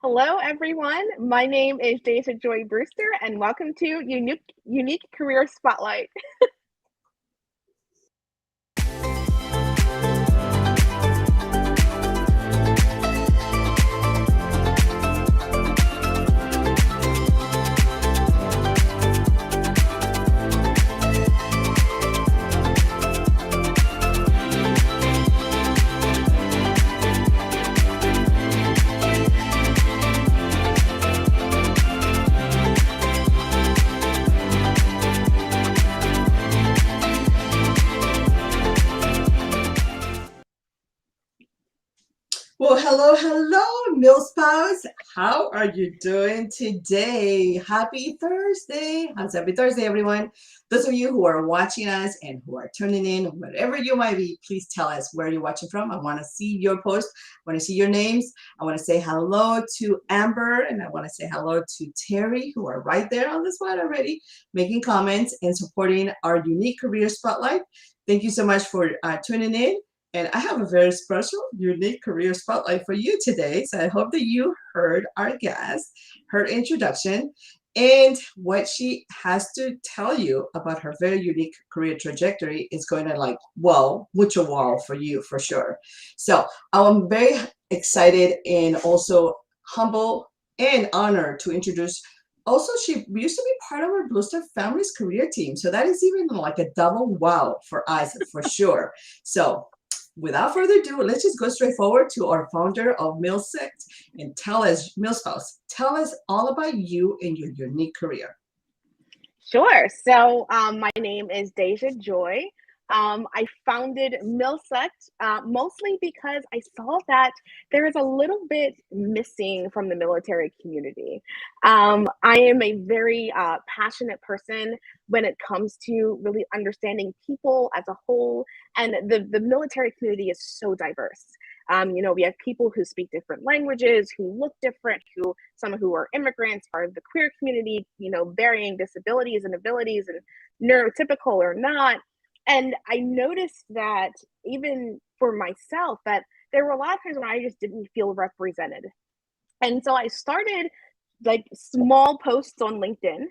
Hello, everyone. My name is Deja Joi Brewster, and welcome to Unique Career Spotlight. Well, hello, Mill Spouse. How are you doing today? Happy Thursday. Happy Thursday, everyone. Those of you who are watching us and who are tuning in, wherever you might be, please tell us where you're watching from. I want to see your post. I want to see your names. I want to say hello to Amber, and I want to say hello to Terry, who are right there on the spot already, making comments and supporting our unique career spotlight. Thank you so much for tuning in. And I have a very special, unique career spotlight for you today. So I hope that you heard our guest, her introduction, and what she has to tell you about her very unique career trajectory is going to put your wall for you for sure. So I'm very excited and also humble and honored to introduce. Also, she used to be part of our Brewster family's career team. So that is even like a double wow for us for sure. So without further ado, let's just go straight forward to our founder of MilSect and tell us, MilSpouse, tell us all about you and your unique career. Sure. So my name is Deja Joi. I founded MilSect mostly because I saw that there is a little bit missing from the military community. I am a very passionate person when it comes to really understanding people as a whole, and the military community is so diverse. We have people who speak different languages, who look different, some who are immigrants, part of the queer community, varying disabilities and abilities and neurotypical or not. And I noticed that even for myself, that there were a lot of times when I just didn't feel represented. And so I started like small posts on LinkedIn,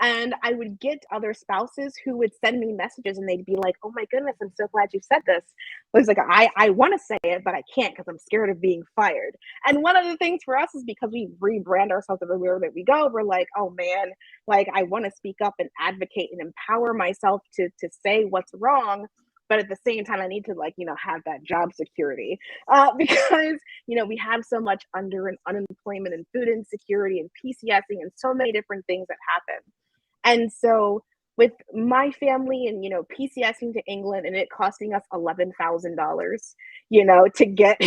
and I would get other spouses who would send me messages and they'd be like, "Oh my goodness, I'm so glad you said this." It was like, I want to say it, but I can't because I'm scared of being fired. And one of the things for us is because we rebrand ourselves everywhere that we go, we're like, oh man, like I want to speak up and advocate and empower myself to say what's wrong. But at the same time, I need to have that job security because we have so much unemployment and food insecurity and PCSing and so many different things that happen. And so with my family and PCSing to England and it costing us $11,000, to get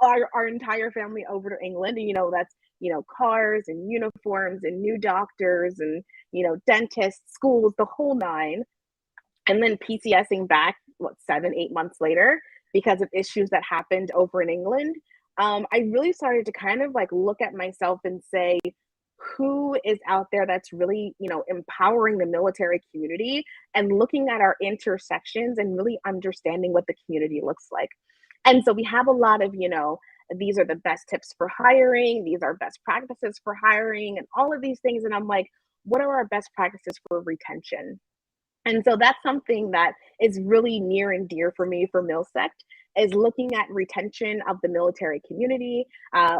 our entire family over to England, and that's cars and uniforms and new doctors and dentists, schools, the whole nine, and then PCSing back 7-8 months later because of issues that happened over in England. I really started to kind of look at myself and say, who is out there that's really empowering the military community and looking at our intersections and really understanding what the community looks like. And so we have a lot of these are the best tips for hiring, these are best practices for hiring, and all of these things. And I'm like, what are our best practices for retention? And so that's something that is really near and dear for me for MilSect, is looking at retention of the military community,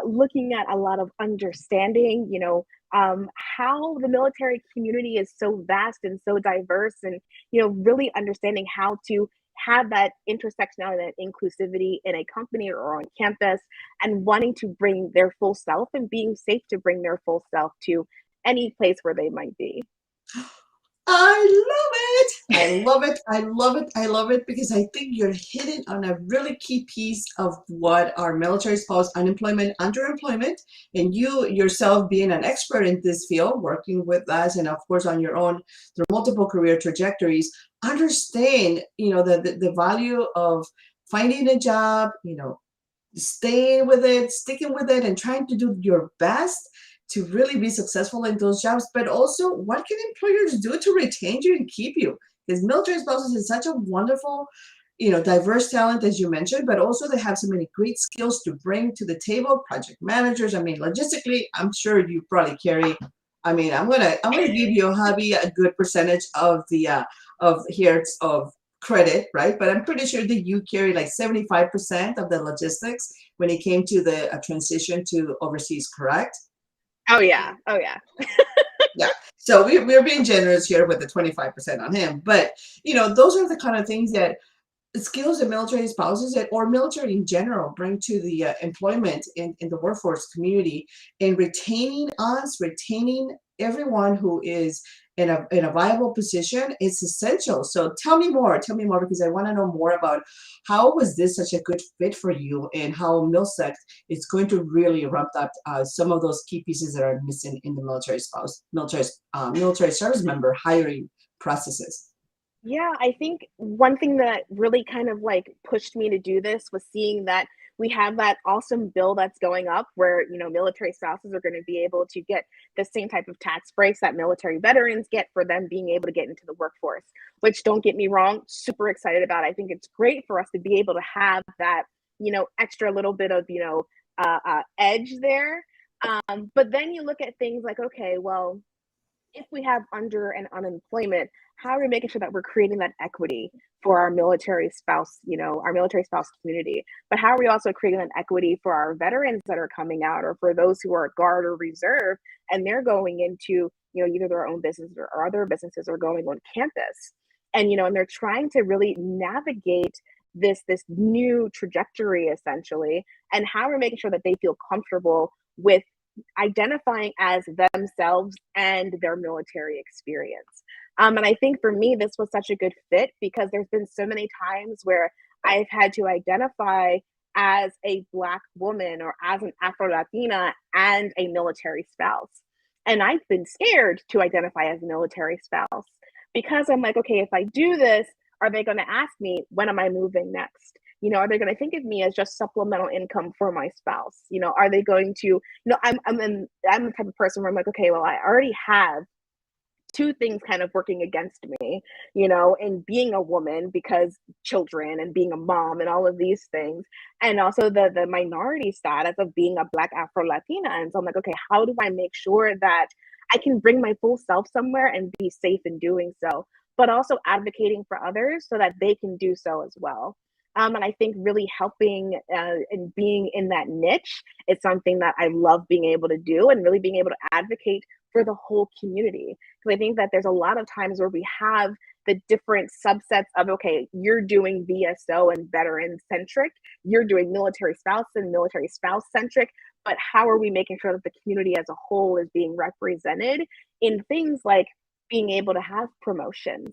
looking at a lot of understanding, how the military community is so vast and so diverse, and really understanding how to have that intersectionality and inclusivity in a company or on campus, and wanting to bring their full self and being safe to bring their full self to any place where they might be. I love it. I love it. I love it. I love it because I think you're hitting on a really key piece of what our military spouse unemployment, underemployment, and you yourself being an expert in this field, working with us, and of course on your own through multiple career trajectories, understand the value of finding a job, staying with it, sticking with it, and trying to do your best to really be successful in those jobs, but also what can employers do to retain you and keep you? Because military spouses is such a wonderful, diverse talent, as you mentioned, but also they have so many great skills to bring to the table. Project managers. I mean, logistically, I'm sure you probably carry. I mean, I'm gonna give your hobby a good percentage of the of credit, right? But I'm pretty sure that you carry like 75% of the logistics when it came to the transition to overseas, correct? Oh yeah. Oh yeah. Yeah. So we're being generous here with the 25% on him. But, those are the kind of things that skills that military spouses or military in general bring to the employment in the workforce community, and retaining everyone who is in a viable position is essential. So tell me more, because I want to know more about how was this such a good fit for you, and how MilSect is going to really ramp up some of those key pieces that are missing in the military service member hiring processes. Yeah, I think one thing that really kind of like pushed me to do this was seeing that we have that awesome bill that's going up where, military spouses are going to be able to get the same type of tax breaks that military veterans get for them being able to get into the workforce, which don't get me wrong, super excited about. I think it's great for us to be able to have that, extra little bit of, edge there. But then you look at things like, okay, well, if we have under and unemployment, how are we making sure that we're creating that equity for our military spouse community? But how are we also creating that equity for our veterans that are coming out, or for those who are guard or reserve and they're going into, either their own business or other businesses, or going on campus. And they're trying to really navigate this new trajectory essentially, and how we're making sure that they feel comfortable with identifying as themselves and their military experience. And I think for me, this was such a good fit because there's been so many times where I've had to identify as a Black woman or as an Afro Latina and a military spouse. And I've been scared to identify as a military spouse because I'm like, okay, if I do this, are they going to ask me, when am I moving next? Are they going to think of me as just supplemental income for my spouse? Are they going to, I'm the type of person where I'm like, okay, well, I already have two things kind of working against me, in being a woman because children and being a mom and all of these things. And also the minority status of being a Black Afro Latina. And so I'm like, okay, how do I make sure that I can bring my full self somewhere and be safe in doing so, but also advocating for others so that they can do so as well. And I think really helping and being in that niche is something that I love being able to do, and really being able to advocate for the whole community. Because I think that there's a lot of times where we have the different subsets of, okay, you're doing VSO and veteran centric, you're doing military spouse and military spouse centric, but how are we making sure that the community as a whole is being represented in things like being able to have promotions,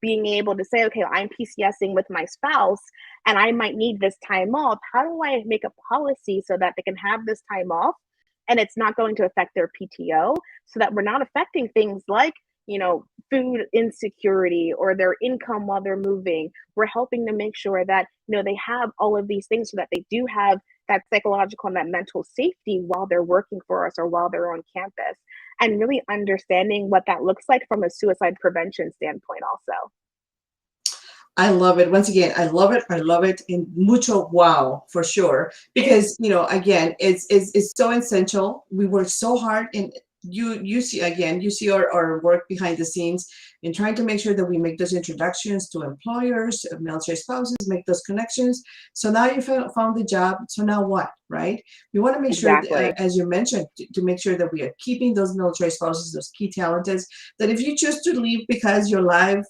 being able to say, okay, I'm PCSing with my spouse and I might need this time off. How do I make a policy so that they can have this time off and it's not going to affect their PTO, so that we're not affecting things like, food insecurity or their income while they're moving. We're helping them make sure that, they have all of these things so that they do have that psychological and that mental safety while they're working for us or while they're on campus, and really understanding what that looks like from a suicide prevention standpoint also. I love it. Once again, I love it. I love it. And mucho wow for sure. Because, again, it's so essential. We work so hard, and you see, again, you see our work behind the scenes in trying to make sure that we make those introductions to employers, military spouses, make those connections. So now you found the job. So now what, right? We want to make sure, Exactly. as you mentioned, to make sure that we are keeping those military spouses, those key talents, that if you choose to leave because your life,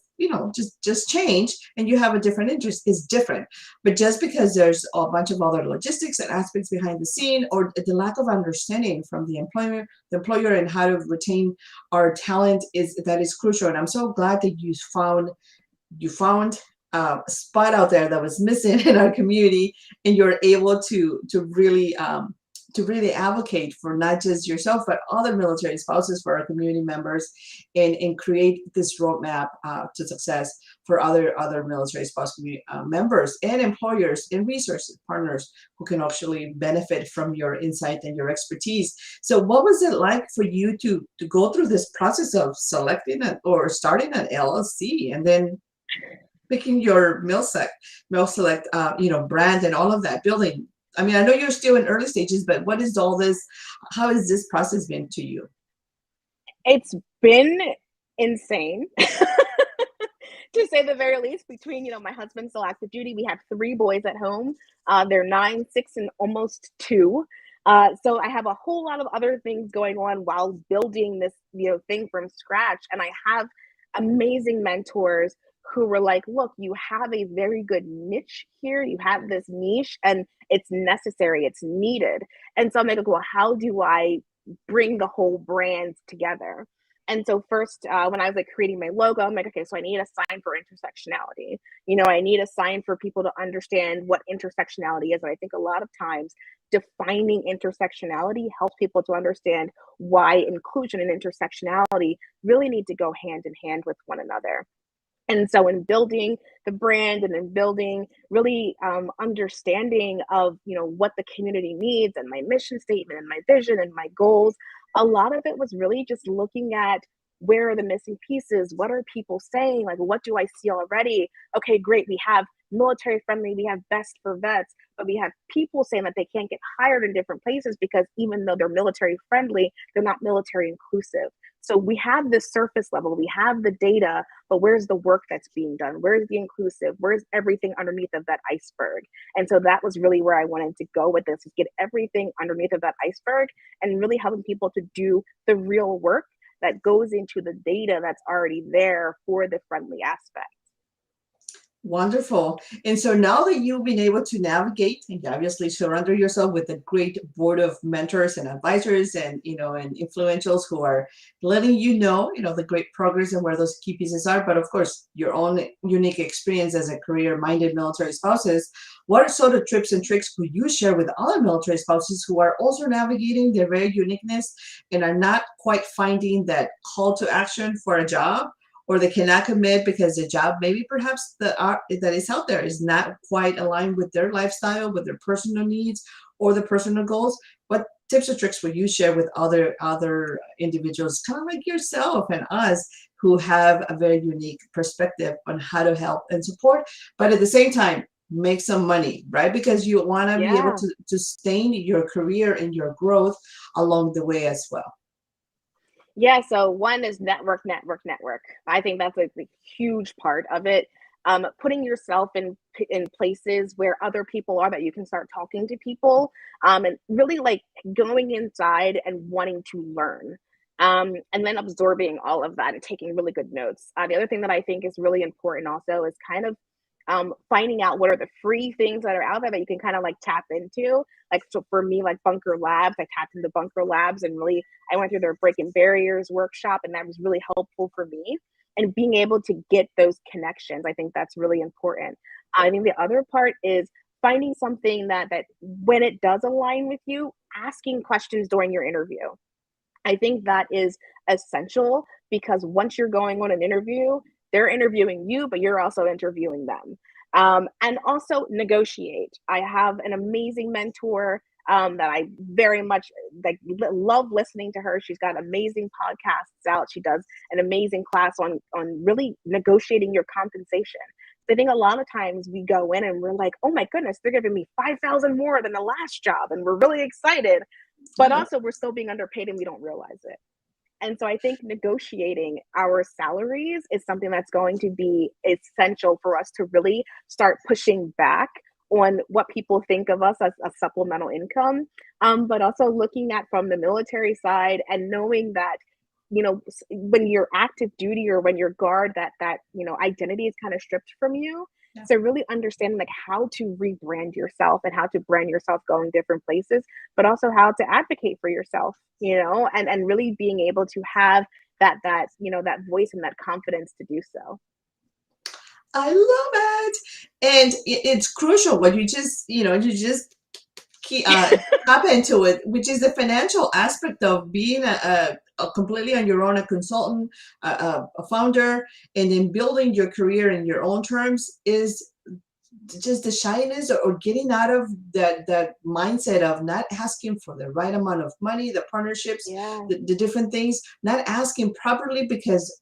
just change and you have a different interest, is different. But just because there's a bunch of other logistics and aspects behind the scene, or the lack of understanding from the employer and how to retain our talent, is crucial. And I'm so glad that you found a spot out there that was missing in our community, and you're able to really advocate for not just yourself but other military spouses, for our community members, and create this roadmap to success for other military spouse community members and employers and resource partners who can actually benefit from your insight and your expertise. So what was it like for you to go through this process of selecting or starting an LLC, and then picking your MilSelect, brand and all of that building? I mean, I know you're still in early stages, but what is all this? How has this process been to you? It's been insane. To say the very least, between my husband's still active duty, we have 3 boys at home. They're 9, 6, and almost 2. So I have a whole lot of other things going on while building this thing from scratch, and I have amazing mentors who were like, look, you have a very good niche here, you have this niche, and it's necessary, it's needed. And so I'm like, well, how do I bring the whole brand together? And so first, when I was like creating my logo, I'm like, okay, so I need a sign for intersectionality. I need a sign for people to understand what intersectionality is. And I think a lot of times defining intersectionality helps people to understand why inclusion and intersectionality really need to go hand in hand with one another. And so in building the brand and in building really understanding of what the community needs and my mission statement and my vision and my goals, a lot of it was really just looking at where are the missing pieces, what are people saying, like what do I see already? Okay, great, we have military friendly, we have best for vets, but we have people saying that they can't get hired in different places because even though they're military friendly, they're not military inclusive. So we have this surface level, we have the data, but where's the work that's being done? Where's the inclusive? Where's everything underneath of that iceberg? And so that was really where I wanted to go with this, is get everything underneath of that iceberg and really helping people to do the real work that goes into the data that's already there for the friendly aspect. Wonderful. And so now that you've been able to navigate and obviously surround yourself with a great board of mentors and advisors and and influentials who are letting the great progress and where those key pieces are, but of course your own unique experience as a career-minded military spouses, what are sort of tips and tricks could you share with other military spouses who are also navigating their very uniqueness and are not quite finding that call to action for a job, or they cannot commit because the job maybe perhaps that is out there is not quite aligned with their lifestyle, with their personal needs or the personal goals? What tips or tricks will you share with other individuals, kind of like yourself and us, who have a very unique perspective on how to help and support, but at the same time make some money, right? Because you want to be able Yeah. to sustain your career and your growth along the way as well. Yeah, so one is network, network, network. I think that's like the huge part of it. Putting yourself in places where other people are, that you can start talking to people, and really like going inside and wanting to learn, and then absorbing all of that and taking really good notes. The other thing that I think is really important also is kind of finding out what are the free things that are out there that you can kind of like tap into. Like, so for me, like Bunker Labs, I tapped into Bunker Labs and really I went through their Breaking Barriers workshop, and that was really helpful for me. And being able to get those connections, I think that's really important. I think the other part is finding something that when it does align with you, asking questions during your interview. I think that is essential, because once you're going on an interview, they're interviewing you, but you're also interviewing them. And also negotiate. I have an amazing mentor that I very much like love listening to her. She's got amazing podcasts out. She does an amazing class on really negotiating your compensation. So I think a lot of times we go in and we're like, oh my goodness, they're giving me 5,000 more than the last job, and we're really excited, but Yeah. also we're still being underpaid and we don't realize it. And so I think negotiating our salaries is something that's going to be essential for us to really start pushing back on what people think of us as a supplemental income. But also looking at from the military side and knowing that, when you're active duty or when you're guard, that identity is kind of stripped from you. Yeah. So really understanding like how to rebrand yourself and how to brand yourself going different places, but also how to advocate for yourself, and really being able to have that voice and that confidence to do so. I love it. And it's crucial what you just key, tap into it, which is the financial aspect of being a completely on your own, a consultant, a founder, and then building your career in your own terms is just the shyness, or getting out of that mindset of not asking for the right amount of money, the partnerships, Yeah. the different things, not asking properly because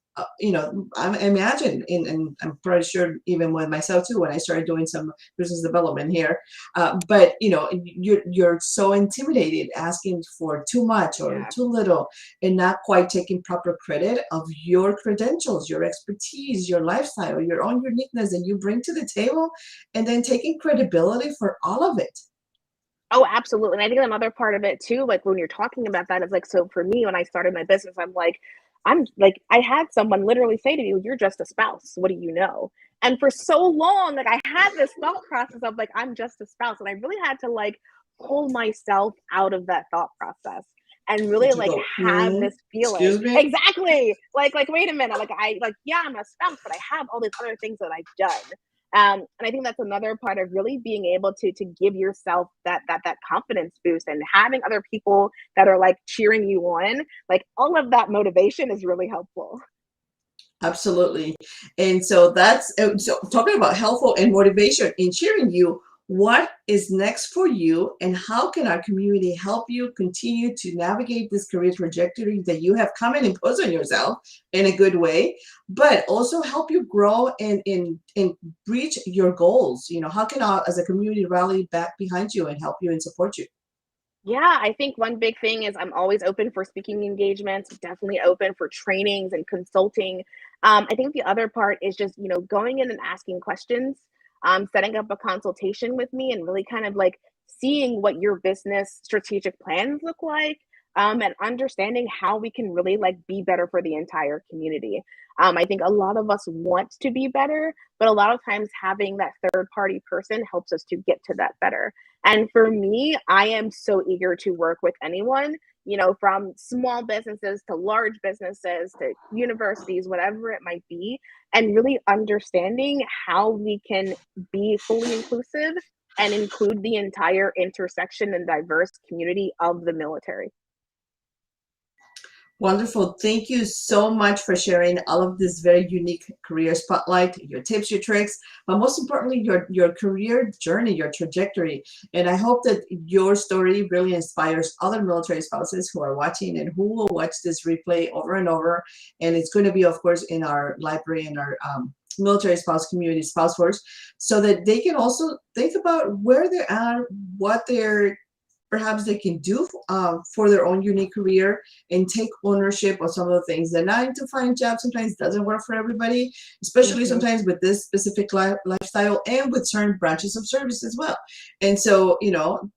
I imagine, and I'm pretty sure even with myself too, when I started doing some business development here, but you're so intimidated asking for too much or Yeah. too little, and not quite taking proper credit of your credentials, your expertise, your lifestyle, your own uniqueness that you bring to the table, and then taking credibility for all of it. Oh, absolutely, and I think another part of it too, like, when you're talking about that is, like, so for me, when I started my business, I'm like, I had someone literally say to me, "You're just a spouse. What do you know?" And for so long, like, I had this thought process of, like, "I'm just a spouse," and I really had to, like, pull myself out of that thought process and really, To like, go, have this feeling. excuse me. Exactly! Wait a minute, yeah, I'm a spouse, but I have all these other things that I've done. And I think that's another part of really being able to give yourself that confidence boost and having other people that are like cheering you on, like all of that motivation is really helpful. Absolutely. And so so talking about helpful and motivation in cheering you, what is next for you and how can our community help you continue to navigate this career trajectory that you have come and imposed on yourself in a good way, but also help you grow and reach your goals? How can our as a community rally back behind you and help you and support you? Yeah, I think one big thing is I'm always open for speaking engagements, definitely open for trainings and consulting. I think the other part is just, going in and asking questions, setting up a consultation with me and really kind of like seeing what your business strategic plans look like, and understanding how we can really like be better for the entire community. I think a lot of us want to be better, but a lot of times having that third party person helps us to get to that better. And for me, I am so eager to work with anyone, from small businesses to large businesses to universities, whatever it might be, and really understanding how we can be fully inclusive and include the entire intersection and diverse community of the military. Wonderful. Thank you so much for sharing all of this very unique career spotlight, your tips, your tricks, but most importantly, your career journey, your trajectory. And I hope that your story really inspires other military spouses who are watching and who will watch this replay over and over. And it's going to be, of course, in our library and our military spouse community, spouse force, so that they can also think about where they are, what they're perhaps they can do for their own unique career and take ownership of some of the things. The 9 to 5 job sometimes doesn't work for everybody, especially Mhm. sometimes with this specific lifestyle and with certain branches of service as well. And so,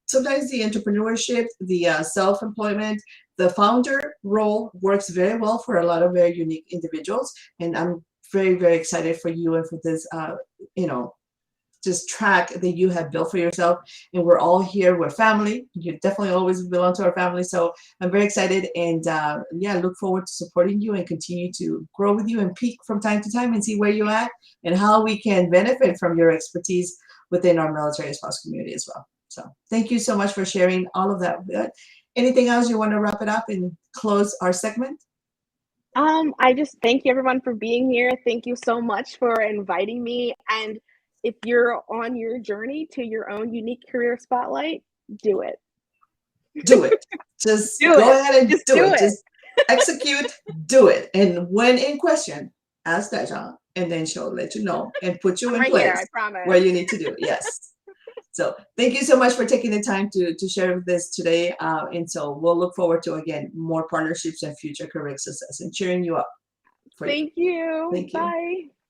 sometimes the entrepreneurship, the self-employment, the founder role works very well for a lot of very unique individuals. And I'm very, very excited for you and for this, you know, just track that you have built for yourself. And we're all here, we're family. You definitely always belong to our family. So I'm very excited and yeah, look forward to supporting you and continue to grow with you and peek from time to time and see where you're at and how we can benefit from your expertise within our military spouse community as well. So thank you so much for sharing all of that. Anything else you want to wrap it up and close our segment? I just thank you everyone for being here. Thank you so much for inviting me. And if you're on your journey to your own unique career spotlight, do it. Do it. Just Do go it. ahead and Just do do it. it. Just execute, do it. And when in question, ask Deja, and then she'll let you know and put you I'm in right here, place I where promise. you need to do it. Yes. So thank you so much for taking the time to share this today. And so we'll look forward to, again, more partnerships and future career success and cheering you up for you. Thank you. Thank you. Bye.